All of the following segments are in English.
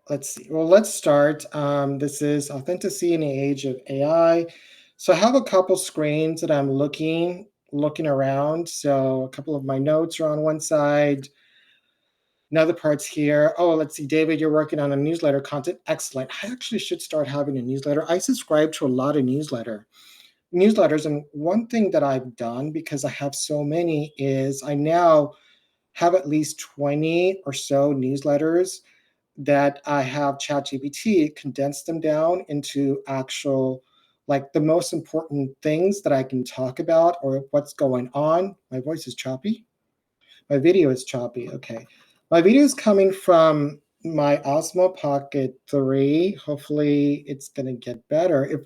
Let's see. Well, let's start. This is authenticity in the age of AI. So I have a couple screens that I'm looking around. So a couple of my notes are on one side. Another part's here. Oh, let's see, David, you're working on a newsletter content. Excellent. I actually should start having a newsletter. I subscribe to a lot of newsletters, and one thing that I've done because I have so many is I now have at least 20 or so newsletters that I have ChatGPT condense them down into actual, like the most important things that I can talk about or what's going on. My voice is choppy. My video is choppy. Okay. My video is coming from my Osmo Pocket 3. Hopefully it's going to get better.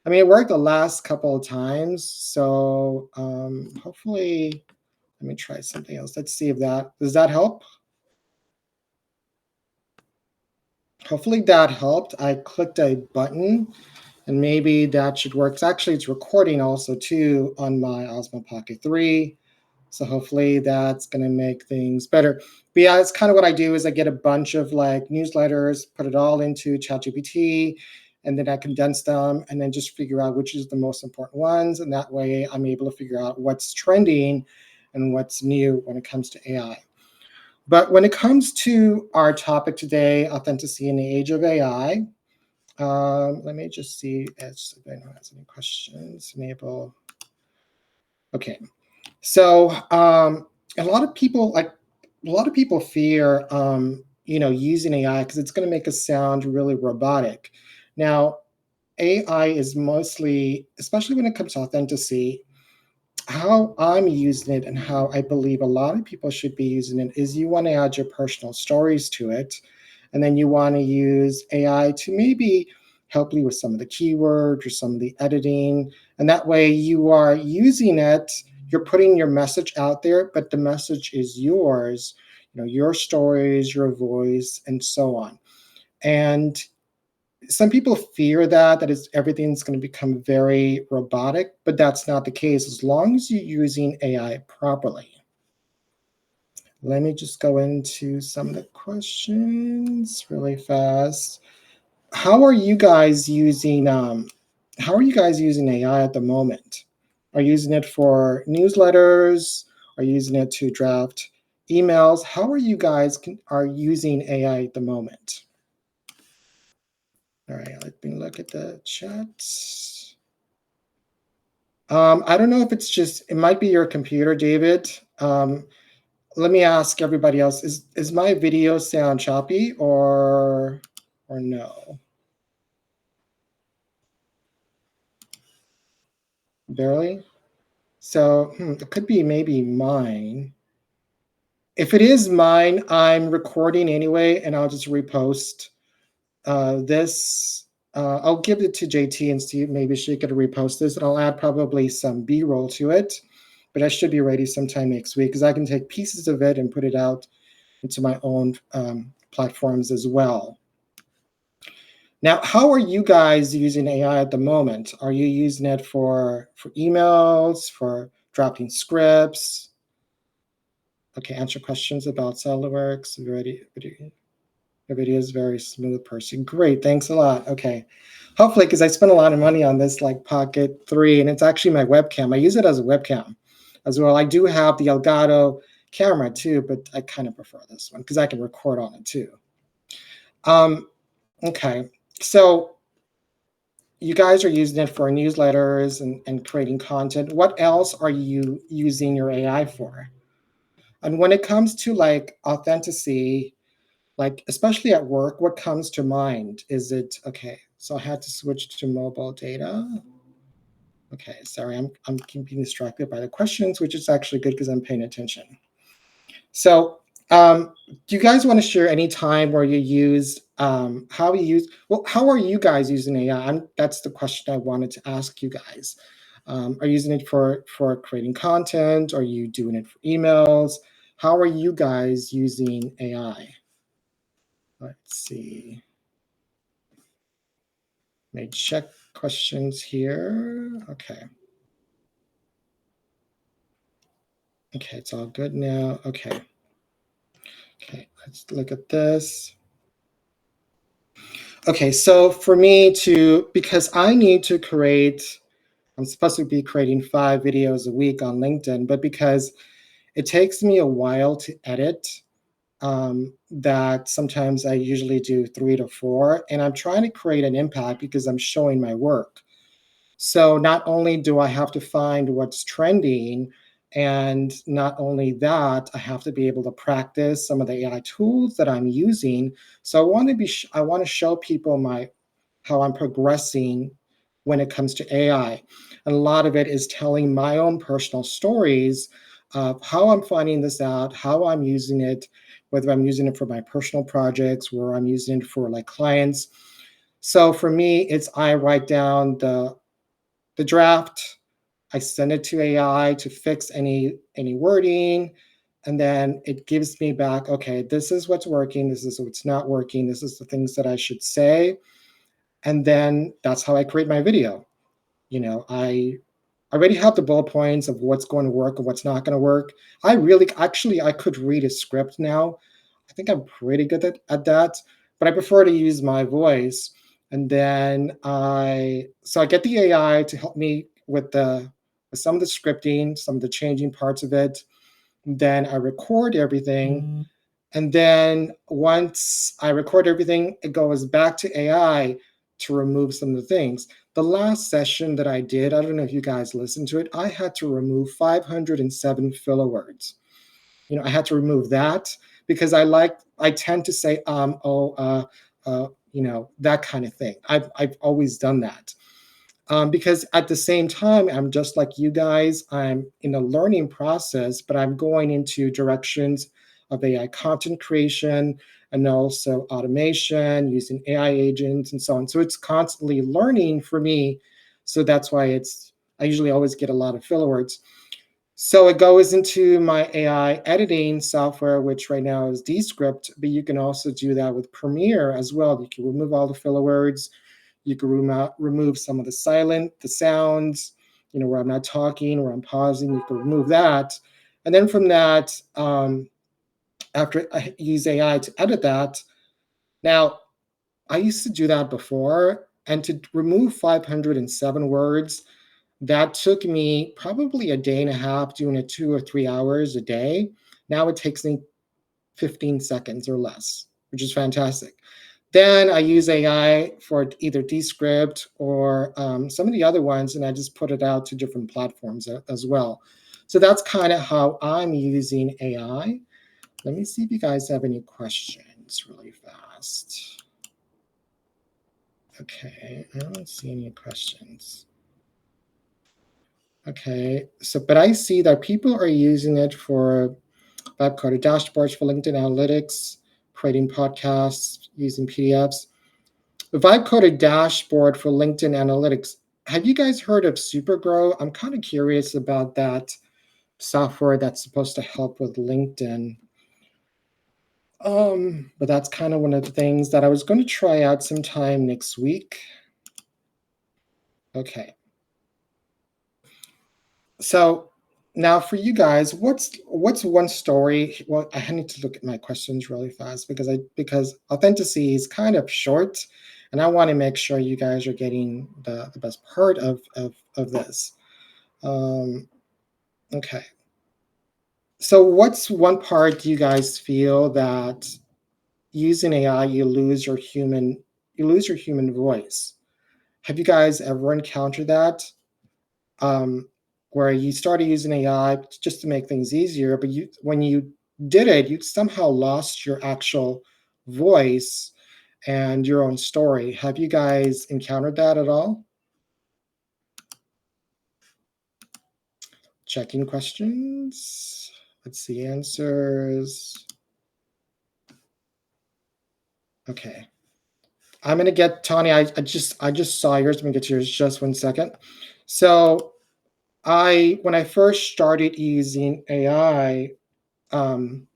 It worked the last couple of times. So hopefully, let me try something else. Let's see if does that help? Hopefully that helped. I clicked a button and maybe that should work. Actually, it's recording also too on my Osmo Pocket 3. So hopefully that's going to make things better. But yeah, it's kind of what I do is I get a bunch of like newsletters, put it all into ChatGPT, and then I condense them and then just figure out which is the most important ones. And that way I'm able to figure out what's trending and what's new when it comes to AI. But when it comes to our topic today, authenticity in the age of AI, let me just see if anyone has any questions. Enable. Okay, so a lot of people fear using AI because it's going to make us sound really robotic. Now, AI is mostly, especially when it comes to authenticity, how I'm using it and how I believe a lot of people should be using it is you want to add your personal stories to it. And then you want to use AI to maybe help you with some of the keywords or some of the editing. And that way you are using it, you're putting your message out there, but the message is yours, your stories, your voice, and so on. And some people fear that everything's going to become very robotic, but that's not the case as long as you're using AI properly. Let me just go into some of the questions really fast. How are you guys using AI at the moment? Are you using it for newsletters? Are you using it to draft emails? How are you guys are using AI at the moment? All right, let me look at the chat. I don't know if it might be your computer, David. Let me ask everybody else, is my video sound choppy or no? Barely? So it could be maybe mine. If it is mine, I'm recording anyway, and I'll just repost this. I'll give it to JT and see if maybe she could repost this, and I'll add probably some B-roll to it. But I should be ready sometime next week because I can take pieces of it and put it out into my own platforms as well. Now, how are you guys using AI at the moment? Are you using it for emails, for drafting scripts? Okay, answer questions about SolidWorks. Your video is very smooth, Percy. Great, thanks a lot. Okay, hopefully, because I spent a lot of money on this like Pocket 3, and it's actually my webcam. I use it as a webcam as well. I do have the Elgato camera too, but I kind of prefer this one because I can record on it too. Okay, so you guys are using it for newsletters and creating content. What else are you using your AI for? And when it comes to like authenticity, like especially at work, what comes to mind? Is it okay? So I had to switch to mobile data. Okay, sorry, I'm keeping distracted by the questions, which is actually good because I'm paying attention. So do you guys want to share any time where you used how are you guys using AI? That's the question I wanted to ask you guys. Are you using it for creating content? Are you doing it for emails? How are you guys using AI? Let's see. Let me check questions here. Okay. Okay, it's all good now. Okay. Okay, let's look at this. Okay, so for me to, because I need to create, I'm supposed to be creating 5 videos a week on LinkedIn, but because it takes me a while to edit, that sometimes I usually do 3 to 4, and I'm trying to create an impact because I'm showing my work. So not only do I have to find what's trending, and not only that, I have to be able to practice some of the AI tools that I'm using. So I want to show people my how I'm progressing when it comes to AI. And a lot of it is telling my own personal stories of how I'm finding this out, how I'm using it, whether I'm using it for my personal projects, where I'm using it for like clients. So for me, it's I write down the draft, I send it to AI to fix any wording, and then it gives me back, okay, this is what's working, this is what's not working, this is the things that I should say, and then that's how I create my video. I already have the bullet points of what's going to work and what's not going to work. I really, actually, I could read a script now. I think I'm pretty good at that, but I prefer to use my voice. And then I get the AI to help me with some of the scripting, some of the changing parts of it. Then I record everything, and then once I record everything, it goes back to AI to remove some of the things. The last session that I did, I don't know if you guys listened to it, I had to remove 507 filler words. I had to remove that because I tend to say that kind of thing. I've always done that. Because at the same time, I'm just like you guys. I'm in a learning process, but I'm going into directions of AI content creation and also automation using AI agents and so on. So it's constantly learning for me. So that's why I usually always get a lot of filler words. So it goes into my AI editing software, which right now is Descript, but you can also do that with Premiere as well. You can remove all the filler words. You can remove some of the sounds, where I'm not talking, where I'm pausing. You can remove that. And then from that, after I use AI to edit that, now I used to do that before, and to remove 507 words, that took me probably a day and a half, doing it 2 or 3 hours a day. Now it takes me 15 seconds or less, which is fantastic. Then I use AI for either Descript or some of the other ones, and I just put it out to different platforms as well. So that's kind of how I'm using AI. Let me see if you guys have any questions really fast. Okay, I don't see any questions. Okay, but I see that people are using it for web-coded dashboards for LinkedIn Analytics, creating podcasts, using PDFs. The vibe-coded dashboard for LinkedIn Analytics. Have you guys heard of Supergrow? I'm kind of curious about that software that's supposed to help with LinkedIn. But that's kind of one of the things that I was going to try out sometime next week. Okay. So now for you guys, what's one story? Well, I need to look at my questions really fast because authenticity is kind of short, and I want to make sure you guys are getting the best part of this. Um, okay. So what's one part you guys feel that using AI you lose your human voice? Have you guys ever encountered that? um, where you started using AI just to make things easier, but when you did it, you somehow lost your actual voice and your own story. Have you guys encountered that at all? Checking questions. Let's see answers. Okay. I'm gonna get Tanya. I just saw yours. I'm gonna get yours just 1 second. So when I first started using AI, um,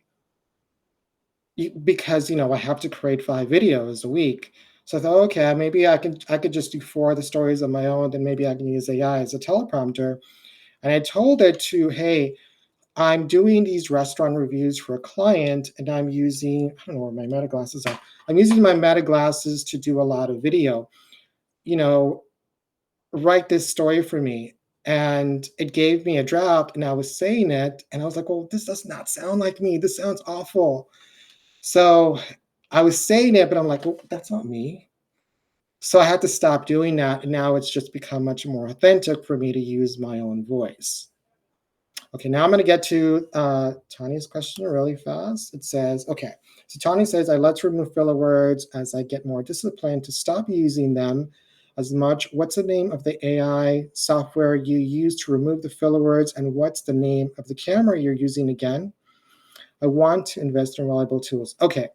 because I have to create 5 videos a week. So I thought, okay, maybe I could just do 4 of the stories on my own, then maybe I can use AI as a teleprompter. And I told it to, hey, I'm doing these restaurant reviews for a client, and I'm using, I don't know where my meta glasses are. I'm using my meta glasses to do a lot of video. You know, write this story for me. And it gave me a draft, and I was saying it, and I was like, well, this does not sound like me. This sounds awful. So I was saying it, but I'm like, well, that's not me. So I had to stop doing that. And now it's just become much more authentic for me to use my own voice. Okay, now I'm going to get to Tanya's question really fast. It says, okay, so Tanya says, I let to remove filler words as I get more disciplined to stop using them as much. What's the name of the AI software you use to remove the filler words? And what's the name of the camera you're using again? I want to invest in reliable tools. Okay,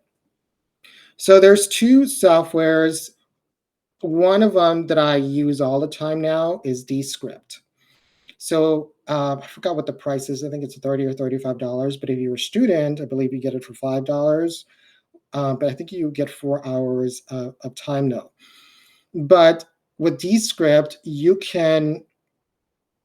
so there's two softwares. One of them that I use all the time now is Descript. So I forgot what the price is. I think it's $30 or $35. But if you're a student, I believe you get it for $5. But I think you get 4 hours of time though. But with Descript, you can.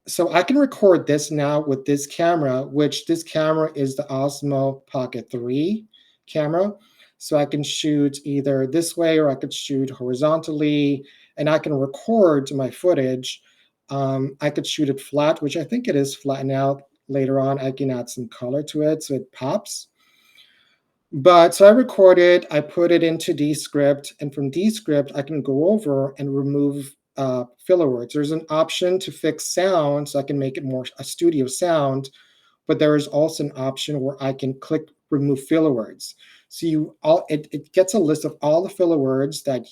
So I can record this now with this camera, which this camera is the Osmo Pocket 3 camera. So I can shoot either this way or I could shoot horizontally, and I can record my footage. I could shoot it flat, which I think it is flat now. Later on, I can add some color to it so it pops. But so I recorded, I put it into Descript, and from Descript, I can go over and remove filler words. There's an option to fix sound, so I can make it more a studio sound, but there is also an option where I can click remove filler words. So it gets a list of all the filler words that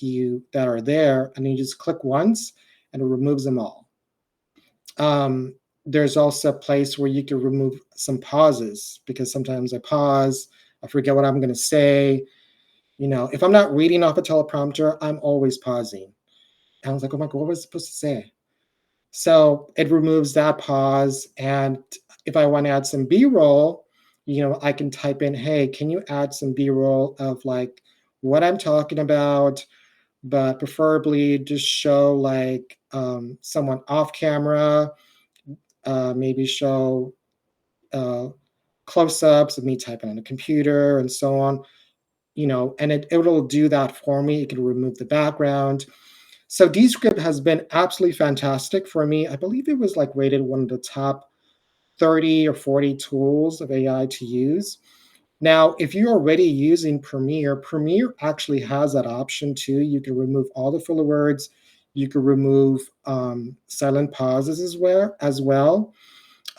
are there, and you just click once and it removes them all. There's also a place where you can remove some pauses, because sometimes I pause, I forget what I'm going to say. If I'm not reading off a teleprompter, I'm always pausing. And I was like, oh my God, what was I supposed to say? So it removes that pause. And if I want to add some B-roll, I can type in, hey, can you add some B-roll of like what I'm talking about, but preferably just show like someone off camera, maybe show close-ups of me typing on a computer and so on, and it'll do that for me. It can remove the background. So Descript has been absolutely fantastic for me. I believe it was like rated one of the top 30 or 40 tools of AI to use. Now, if you're already using Premiere, Premiere actually has that option too. You can remove all the filler words. You can remove silent pauses as well.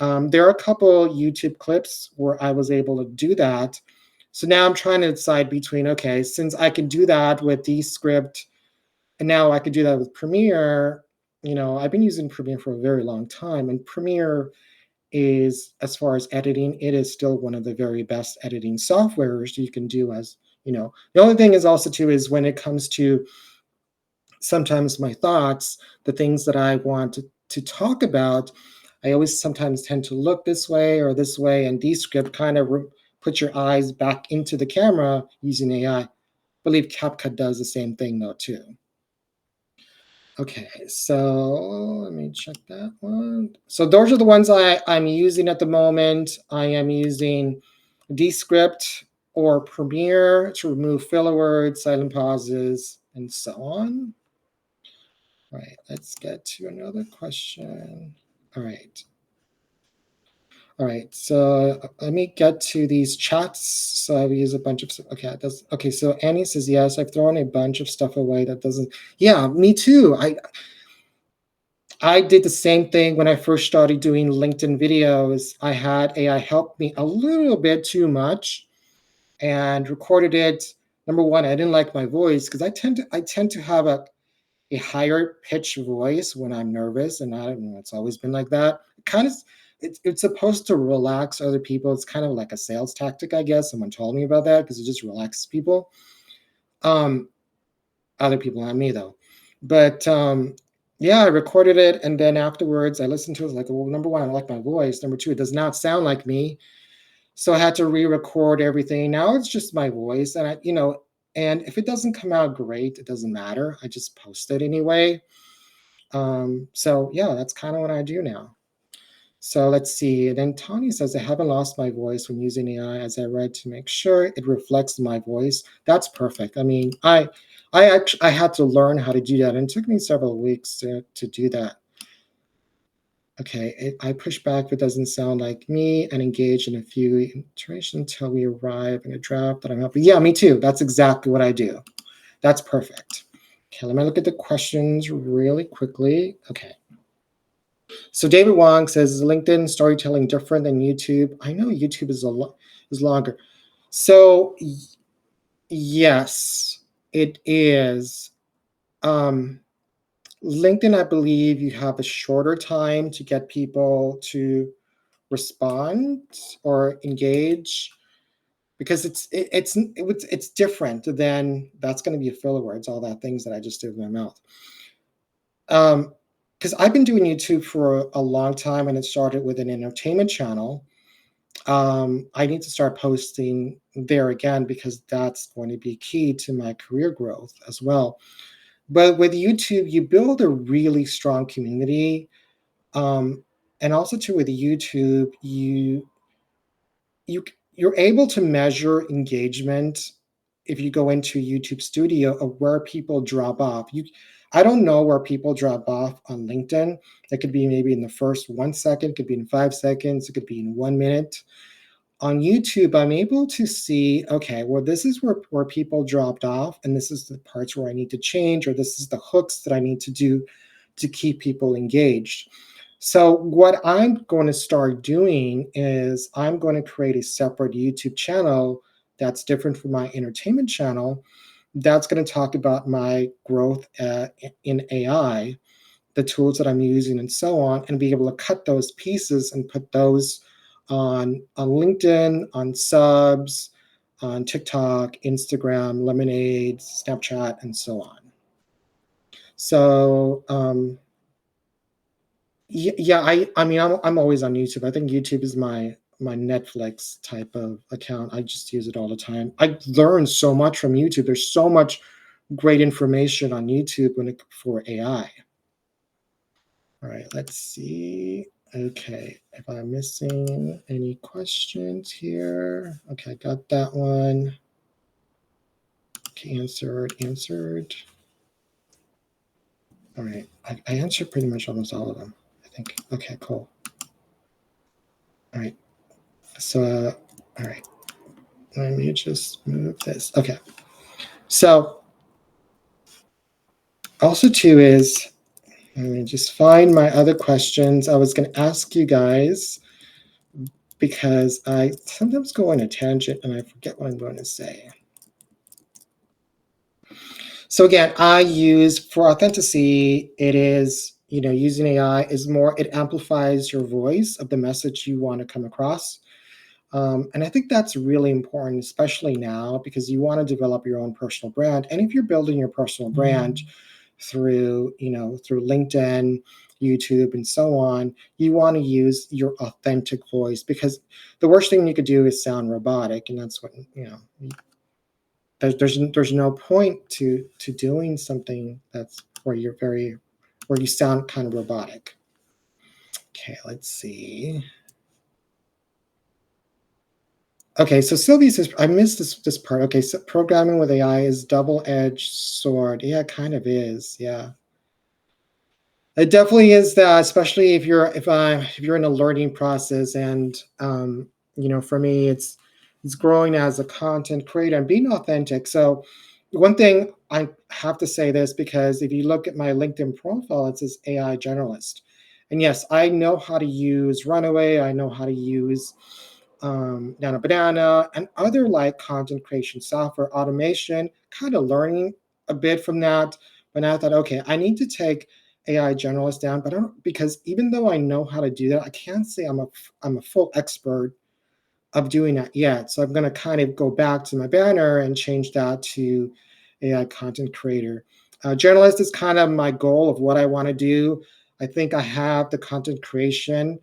There are a couple YouTube clips where I was able to do that. So now I'm trying to decide between, okay, since I can do that with Descript, and now I could do that with Premiere. I've been using Premiere for a very long time, and Premiere is, as far as editing, it is still one of the very best editing softwares you can do. The only thing is also too is when it comes to sometimes my thoughts, the things that I want to talk about, I always sometimes tend to look this way or this way, and Descript kind of put your eyes back into the camera using AI. I believe CapCut does the same thing though too. Okay, so let me check that one. So those are the ones I'm using at the moment. I am using Descript or Premiere to remove filler words, silent pauses, and so on. All right, let's get to another question. All right. All right, so let me get to these chats. So I've used a bunch of, okay, okay, so Annie says, yes, I've thrown a bunch of stuff away that doesn't, yeah, me too. I did the same thing when I first started doing LinkedIn videos. I had AI help me a little bit too much and recorded it. Number one, I didn't like my voice because I tend to have a higher pitch voice when I'm nervous, and I don't know, it's always been like that. It's supposed to relax other people. It's kind of like a sales tactic, I guess. Someone told me about that because it just relaxes people. Other people, not me though. But yeah, I recorded it, and then afterwards I listened to it. I was like, well, number one, I don't like my voice. Number two, it does not sound like me. So I had to re-record everything. Now it's just my voice, and and if it doesn't come out great, it doesn't matter. I just post it anyway. So yeah, that's kind of what I do now. So let's see. And then Tony says, I haven't lost my voice when using AI as I read to make sure it reflects my voice. That's perfect. I mean, I had to learn how to do that, and it took me several weeks to do that. Okay, I push back if it doesn't sound like me and engage in a few iterations until we arrive in a draft that I'm happy. Yeah, me too. That's exactly what I do. That's perfect. Okay, let me look at the questions really quickly. Okay. So David Wong says, is LinkedIn storytelling different than YouTube? I know YouTube is longer. So yes, it is. LinkedIn, I believe you have a shorter time to get people to respond or engage because it's different than that's going to be a filler words, all that things that I just did with my mouth. Because I've been doing YouTube for a long time and it started with an entertainment channel. I need to start posting there again because that's going to be key to my career growth as well. But with YouTube, you build a really strong community. And also too with YouTube, you you're able to measure engagement if you go into YouTube Studio of where people drop off. I don't know where people drop off on LinkedIn. That could be maybe in the first 1 second, could be in 5 seconds, it could be in 1 minute. On YouTube, I'm able to see, okay, well, this is where people dropped off, and this is the parts where I need to change, or this is the hooks that I need to do to keep people engaged. So what I'm going to start doing is I'm going to create a separate YouTube channel that's different from my entertainment channel. That's going to talk about my growth in AI, the tools that I'm using, and so on, and be able to cut those pieces and put those on LinkedIn, on Subs, on TikTok, Instagram, Lemonade, Snapchat, and so on. So yeah, I mean I'm always on YouTube. I think YouTube is my Netflix type of account. I just use it all the time. I learn so much from YouTube. There's so much great information on YouTube for AI. All right, let's see. Okay, if I'm missing any questions here. Okay, got that one. Okay, answered. All right, I answered pretty much almost all of them, I think. Okay, cool. All right, so, all right, let me just move this. Okay, so also too is, let me just find my other questions. I was going to ask you guys because I sometimes go on a tangent and I forget what I'm going to say. So again, I use for authenticity, it is, using AI is more, it amplifies your voice of the message you want to come across. And I think that's really important, especially now, because you want to develop your own personal brand. And if you're building your personal brand through LinkedIn, YouTube, and so on, you want to use your authentic voice because the worst thing you could do is sound robotic. And that's what, there's no point to doing something that's where you sound kind of robotic. Okay, let's see. Okay, so Sylvie says, I missed this part. Okay, so programming with AI is double-edged sword. Yeah, it kind of is. Yeah. It definitely is that, especially if you're in a learning process, and for me, it's growing as a content creator and being authentic. So, one thing I have to say this because if you look at my LinkedIn profile, it says AI generalist, and yes, I know how to use Runaway. I know how to use Nano Banana and other like content creation software automation. Kind of learning a bit from that, but now I thought, okay, I need to take AI generalist down, but I don't because even though I know how to do that, I can't say I'm a full expert of doing that yet. So I'm going to kind of go back to my banner and change that to AI content creator. Journalist is kind of my goal of what I want to do. I think I have the content creation.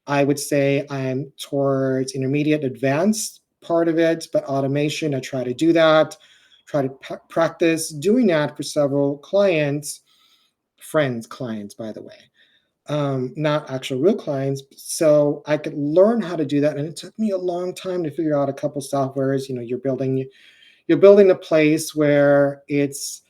I would say I'm towards intermediate advanced part of it, but automation, I try to do that, try to practice doing that for several clients, friends, clients, by the way. not actual real clients. So I could learn how to do that, and it took me a long time to figure out a couple softwares. You're building a place where it's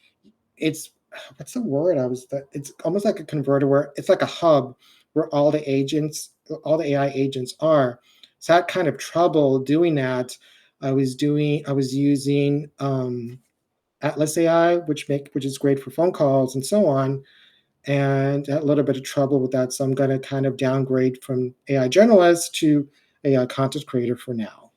what's the word I was that it's almost like a converter where it's like a hub where all the AI agents are. So I had kind of trouble doing that. I was using Atlas AI, which is great for phone calls and so on, and had a little bit of trouble with that. So I'm going to kind of downgrade from AI generalist to AI content creator for now.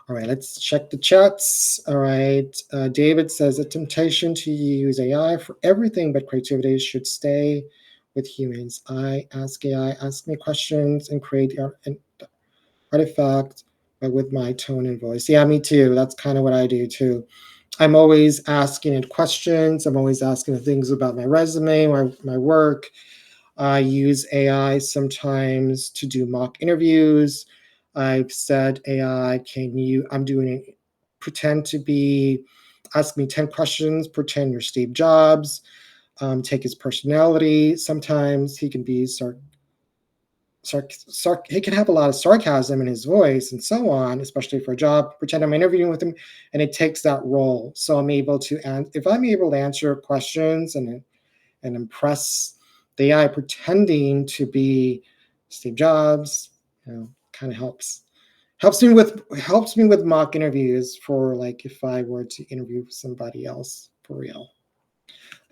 All right, let's check the chats. All right, David says a temptation to use AI for everything but creativity should stay with humans. I ask AI, ask me questions, and create an artifact, but with my tone and voice. Yeah, me too. That's kind of what I do too. I'm always asking it questions. I'm always asking it things about my resume, my work. I use AI sometimes to do mock interviews. I've said, AI, I'm doing it, pretend to be, ask me 10 questions, pretend you're Steve Jobs, take his personality. Sometimes he can be he can have a lot of sarcasm in his voice and so on, especially for a job. Pretend I'm interviewing with him, and it takes that role. So I'm able to, and if I'm able to answer questions and impress the AI pretending to be Steve Jobs, kind of helps me with mock interviews for like if I were to interview somebody else for real.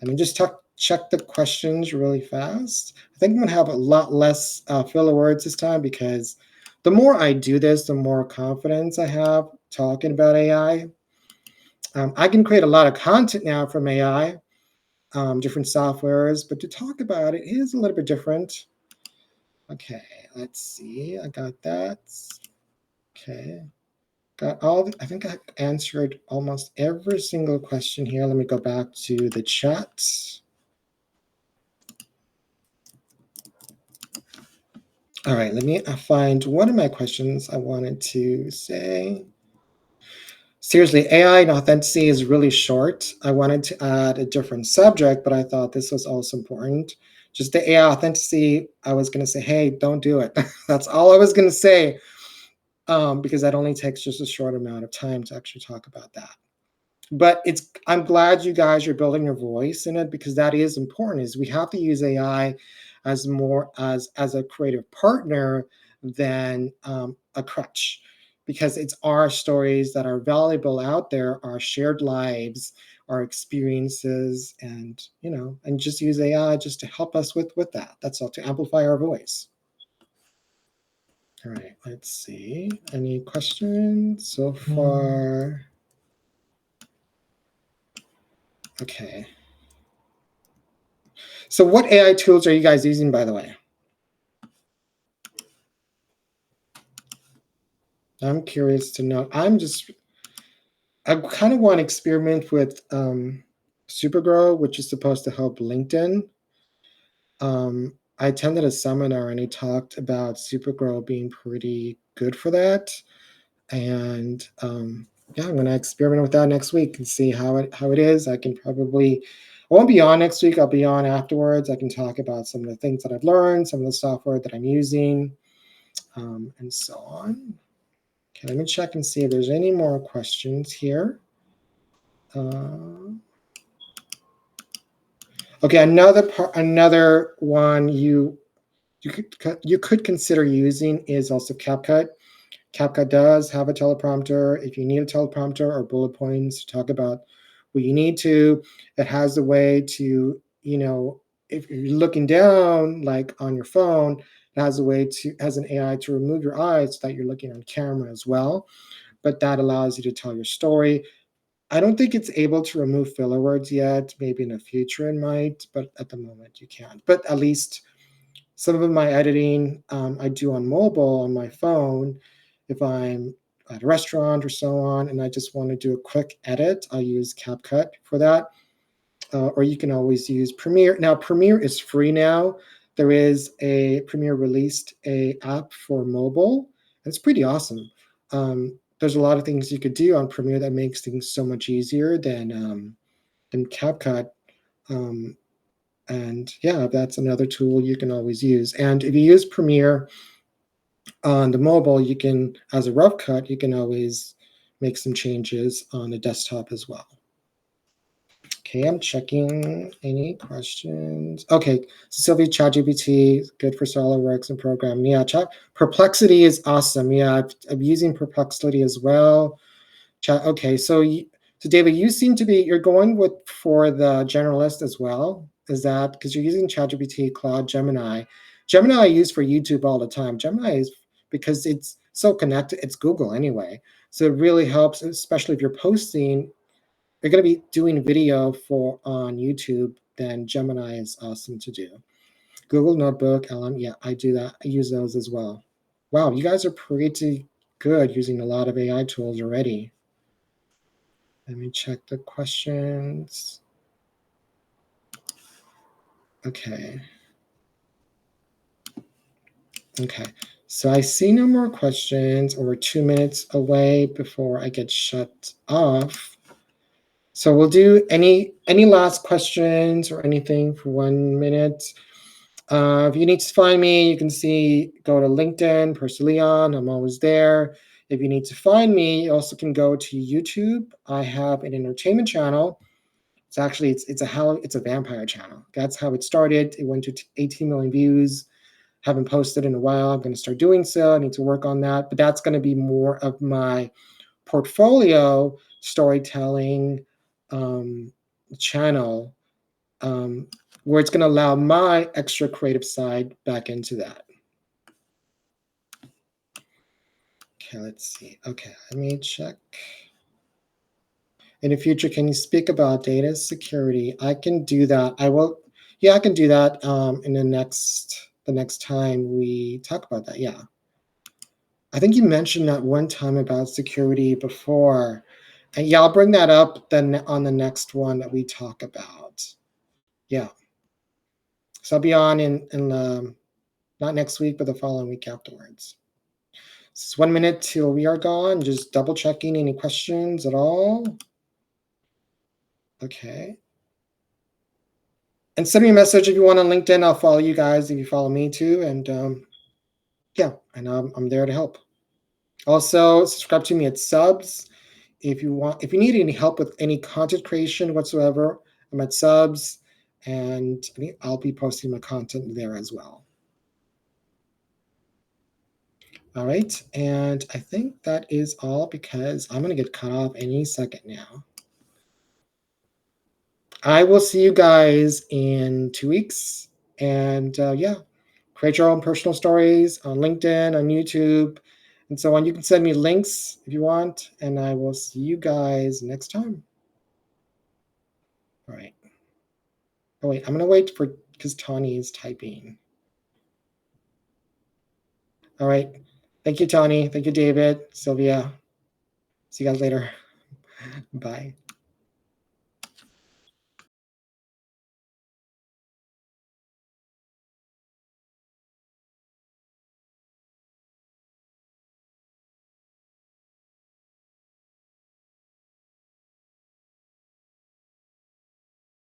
Let me just check the questions really fast. I think I'm gonna have a lot less filler words this time because the more I do this, the more confidence I have talking about AI. I can create a lot of content now from AI, different softwares, but to talk about it is a little bit different. Okay, let's see. I got that. Okay, I think I answered almost every single question here. Let me go back to the chat. All right, let me find one of my questions I wanted to say. Seriously, AI and authenticity is really short. I wanted to add a different subject, but I thought this was also important. Just the AI authenticity, I was going to say, hey, don't do it. That's all I was going to say, because that only takes just a short amount of time to actually talk about that. But I'm glad you guys are building your voice in it, because that is important. Is we have to use AI as more as a creative partner than a crutch, because it's our stories that are valuable out there, our shared lives, our experiences, and just use AI just to help us with that. That's all, to amplify our voice. All right, let's see. Any questions so far? Okay. So what AI tools are you guys using, by the way? I'm curious to know. I kind of want to experiment with Supergrow, which is supposed to help LinkedIn. I attended a seminar and he talked about Supergrow being pretty good for that. And yeah, I'm going to experiment with that next week and see how it is. I won't be on next week. I'll be on afterwards. I can talk about some of the things that I've learned, some of the software that I'm using, and so on. Okay, let me check and see if there's any more questions here. Okay, another one you could consider using is also CapCut. CapCut does have a teleprompter. If you need a teleprompter or bullet points to talk about what you need to, it has a way to, if you're looking down like on your phone, it has an AI to remove your eyes so that you're looking on camera as well. But that allows you to tell your story. I don't think it's able to remove filler words yet. Maybe in the future it might, but at the moment you can't. But at least some of my editing I do on mobile on my phone. If I'm at a restaurant or so on, and I just want to do a quick edit, I'll use CapCut for that. Or you can always use Premiere. Now, Premiere is free now. Premiere released a app for mobile. And it's pretty awesome. There's a lot of things you could do on Premiere that makes things so much easier than CapCut. And yeah, that's another tool you can always use. And if you use Premiere on the mobile, you can, as a rough cut, you can always make some changes on the desktop as well. Okay, I'm checking any questions. Okay, so Sylvia, ChatGPT, good for SolidWorks and programming. Yeah, Perplexity is awesome. Yeah, I'm using Perplexity as well. Okay, so David, you seem to be, you're going with for the generalist as well. Is that because you're using ChatGPT, Claude, Gemini? Gemini I use for YouTube all the time. Gemini is because it's so connected. It's Google anyway, so it really helps, especially if you're posting. You're going to be doing video for on YouTube. Then Gemini is awesome to do. Google Notebook, LM, yeah, I do that. I use those as well. Wow, you guys are pretty good using a lot of AI tools already. Let me check the questions. Okay. Okay. So I see no more questions, or we're 2 minutes away before I get shut off. So we'll do any last questions or anything for 1 minute. If you need to find me, you can go to LinkedIn, Percy Leon. I'm always there. If you need to find me, you also can go to YouTube. I have an entertainment channel. It's actually it's a vampire channel. That's how it started. It went to 18 million views. Haven't posted in a while. I'm going to start doing so. I need to work on that. But that's going to be more of my portfolio storytelling um, channel, um, where it's going to allow my extra creative side back into that. Okay, let's see. Okay, let me check. In the future, can you speak about data security? I can do that. I will. Yeah, I can do that in the next time we talk about that. Yeah, I think you mentioned that one time about security before, and yeah, I'll bring that up then on the next one that we talk about. Yeah, so I'll be on in not next week, but the following week afterwards. It's 1 minute till we are gone. Just double checking any questions at all. Okay. And send me a message if you want on LinkedIn. I'll follow you guys if you follow me too. And yeah, and I'm there to help. Also, subscribe to me at Subs if you want. If you need any help with any content creation whatsoever, I'm at Subs, and I'll be posting my content there as well. All right, and I think that is all because I'm gonna get cut off any second now. I will see you guys in 2 weeks, and yeah, create your own personal stories on LinkedIn, on YouTube, and so on. You can send me links if you want, and I will see you guys next time. All right. Oh, wait, I'm going to wait for because Tawny is typing. All right. Thank you, Tawny. Thank you, David, Sylvia. See you guys later. Bye.